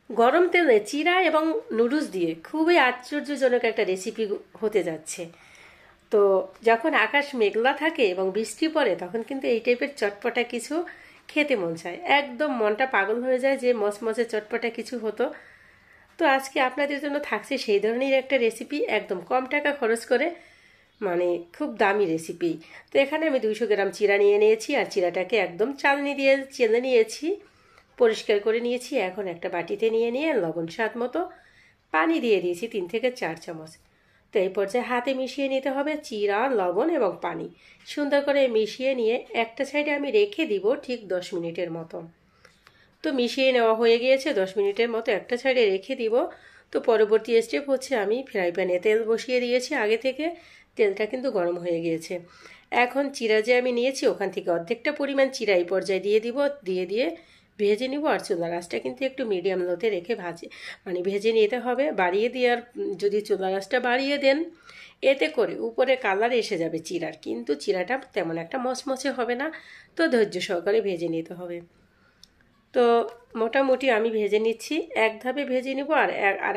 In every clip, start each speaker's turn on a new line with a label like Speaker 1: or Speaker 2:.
Speaker 1: গরম তেলে চিরা এবং নুডলস দিয়ে খুবই আশ্চর্যজনক একটা রেসিপি হতে যাচ্ছে। তো যখন আকাশ মেঘলা থাকে এবং বৃষ্টি পড়ে তখন কিন্তু এই টাইপের চটপটা কিছু খেতে মন চায়, একদম মনটা পাগল হয়ে যায় যে মচমচে চটপটা কিছু হতো। তো আজকে আপনাদের জন্য থাকছে সেই ধরনের একটা রেসিপি, একদম কম টাকা খরচ করে, মানে খুব দামি রেসিপি। তো এখানে আমি 200 গ্রাম চিরা নিয়ে নিয়েছি, আর চিরাটাকে একদম চালনি দিয়ে চেলে নিয়েছি, পরিষ্কার করে নিয়েছি। এখন একটা বাটিতে নিয়ে লবণ স্বাদ মতো, পানি দিয়ে দিয়েছি 3 থেকে 4 চামচ। তো এই পর্যায়ে হাতে মিশিয়ে নিতে হবে চিরা, লবণ এবং পানি। সুন্দর করে মিশিয়ে নিয়ে একটা সাইডে আমি রেখে দিব ঠিক 10 মিনিটের মতো। তো মিশিয়ে নেওয়া হয়ে গিয়েছে, 10 মিনিটের মতো একটা সাইডে রেখে দিব। তো পরবর্তী স্টেপ হচ্ছে আমি ফ্রাই প্যানে তেল বসিয়ে দিয়েছি আগে থেকে, তেলটা কিন্তু গরম হয়ে গিয়েছে। এখন চিরা যে আমি নিয়েছি ওখান থেকে অর্ধেকটা পরিমাণ চিরা এই পর্যায়ে দিয়ে দিব, দিয়ে ভেজে নিব। আর চুলা গাছটা কিন্তু একটু মিডিয়াম লোতে রেখে ভেজে নিতে হবে। বাড়িয়ে দেওয়ার, যদি চুলা গাছটা বাড়িয়ে দেন এতে করে উপরে কালার এসে যাবে চিরার, কিন্তু চিরাটা তেমন একটা মচমচে হবে না। তো ধৈর্য সহকারে ভেজে নিতে হবে। তো মোটামুটি আমি ভেজে নিচ্ছি, এক ধাপে ভেজে নিব আর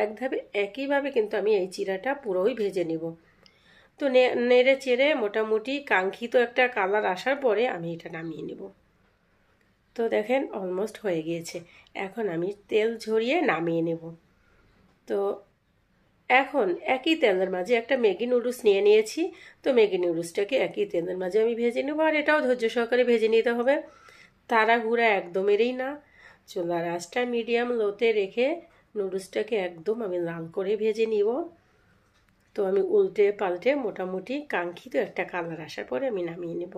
Speaker 1: এক ধাপে একইভাবে কিন্তু আমি এই চিরাটা পুরোই ভেজে নিব। তো নেড়ে চেড়ে মোটামুটি কাঙ্ক্ষিত একটা কালার আসার পরে আমি এটা নামিয়ে নেব। তো দেখেন অলমোস্ট হয়ে গিয়েছে, এখন আমি তেল ঝরিয়ে নামিয়ে নেব। তো এখন একই তেলের মাঝে একটা ম্যাগি নুডলস নিয়ে নিয়েছি। তো ম্যাগি নুডলসটাকে একই তেলের মাঝে আমি ভেজে নেব, আর এটাও ধৈর্য সহকারে ভেজে নিতে হবে, তাড়াহুড়া একদমেরই না। চুলার আঁচটা মিডিয়াম লোতে রেখে নুডলসটাকে একদম আমি লাল করে ভেজে নিব। তো আমি উল্টে পাল্টে মোটামুটি কাঙ্ক্ষিত একটা কালার আসার পরে আমি নামিয়ে নেব।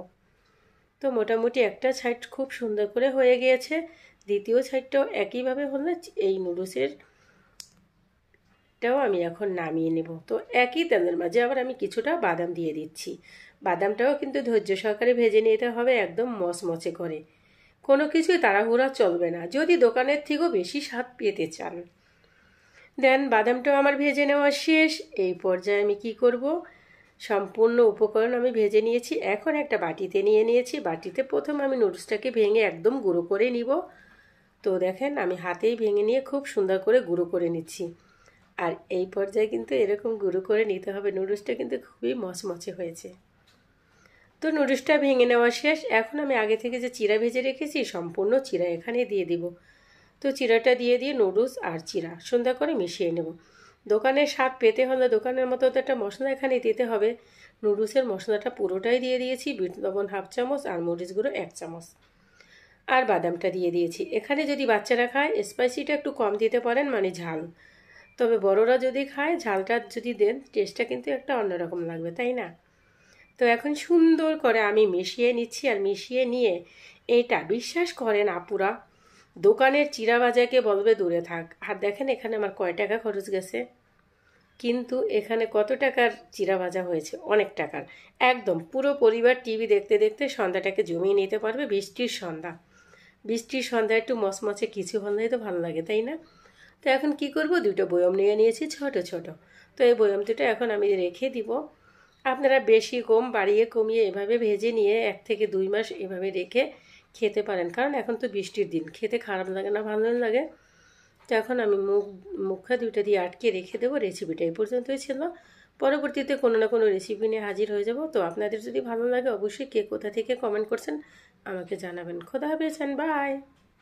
Speaker 1: তো মোটামুটি একটা সাইড খুব সুন্দর করে হয়ে গিয়েছে, দ্বিতীয় সাইডটাও একইভাবে হলে এই নুডলসেরটাও আমি এখন নামিয়ে নেব। তো একই তেলের মাঝে আবার আমি কিছুটা বাদাম দিয়ে দিচ্ছি। বাদামটাও কিন্তু ধৈর্য সহকারে ভেজে নিতে হবে, একদম মচমচে করে। কোনো কিছুই তাড়াহুড়া চলবে না যদি দোকানের থেকেও বেশি স্বাদ পেতে চান। দেন বাদামটাও আমার ভেজে নেওয়া শেষ। এই পর্যায়ে আমি কি করব, সম্পূর্ণ উপকরণ আমি ভেজে নিয়েছি। এখন একটা বাটিতে নিয়ে নিয়েছি, বাটিতে প্রথম আমি নুডলসটাকে ভেঙে একদম গুঁড়ো করে নিব। তো দেখেন আমি হাতেই ভেঙে নিয়ে খুব সুন্দর করে গুঁড়ো করে নিচ্ছি। আর এই পর্যায়ে কিন্তু এরকম গুঁড়ো করে নিতে হবে, নুডলসটা কিন্তু খুবই মচমচে হয়েছে। তো নুডলসটা ভেঙে নেওয়া শেষ। এখন আমি আগে থেকে যে চিরা ভেজে রেখেছি সম্পূর্ণ চিরা এখানে দিয়ে দিব। তো চিরাটা দিয়ে নুডলস আর চিরা সুন্দর করে মিশিয়ে নেব। দোকানের স্বাদ পেতে হলে দোকানের মতো তো একটা মশলা এখানে দিতে হবে। নুডলসের মশলাটা পুরোটাই দিয়ে দিয়েছি, বিট লবণ 1/2 চামচ আর মরিচ গুঁড়ো 1 চামচ, আর বাদামটা দিয়ে দিয়েছি। এখানে যদি বাচ্চারা খায় স্পাইসিটা একটু কম দিতে পারেন, মানে ঝাল। তবে বড়রা যদি খায় ঝালটা যদি দেন টেস্টটা কিন্তু একটা অন্যরকম লাগবে, তাই না? তো এখন সুন্দর করে আমি মিশিয়ে নিচ্ছি, আর মিশিয়ে নিয়ে এইটা বিশ্বাস করেন আপুরা, দোকানের চিরা ভাজাকে বলবে দূরে থাক। আর দেখেন এখানে আমার কয় টাকা খরচ গেছে, কিন্তু এখানে কত টাকার চিরা ভাজা হয়েছে, অনেক টাকার। একদম পুরো পরিবার টিভি দেখতে দেখতে সন্ধ্যাটাকে জমিয়ে নিতে পারবে। বৃষ্টির সন্ধ্যা একটু মচমচে কিছু হলেই তো ভালো লাগে, তাই না? তো এখন কি করব, দুটো বয়ম নিয়ে নিয়েছি ছোট ছোট। তো এই বয়ম দুটো এখন আমি রেখে দিব। আপনারা বেশি কম বাড়িয়ে কমিয়ে এভাবে ভেজে নিয়ে 1 থেকে 2 মাস এভাবে রেখে খেতে পারেন, কারণ এখন তো বৃষ্টির দিন, খেতে খারাপ লাগে না, ভালো লাগে। তো এখন আমি মুখে দুইটা দিয়ে আটকে রেখে দেবো। রেসিপিটা এই পর্যন্তই ছিল, পরবর্তীতে কোনো না কোনো রেসিপি নিয়ে হাজির হয়ে যাব। তো আপনাদের যদি ভালো লাগে অবশ্যই কে কোথা থেকে কমেন্ট করছেন আমাকে জানাবেন। খোদা হাফেজ, বাই।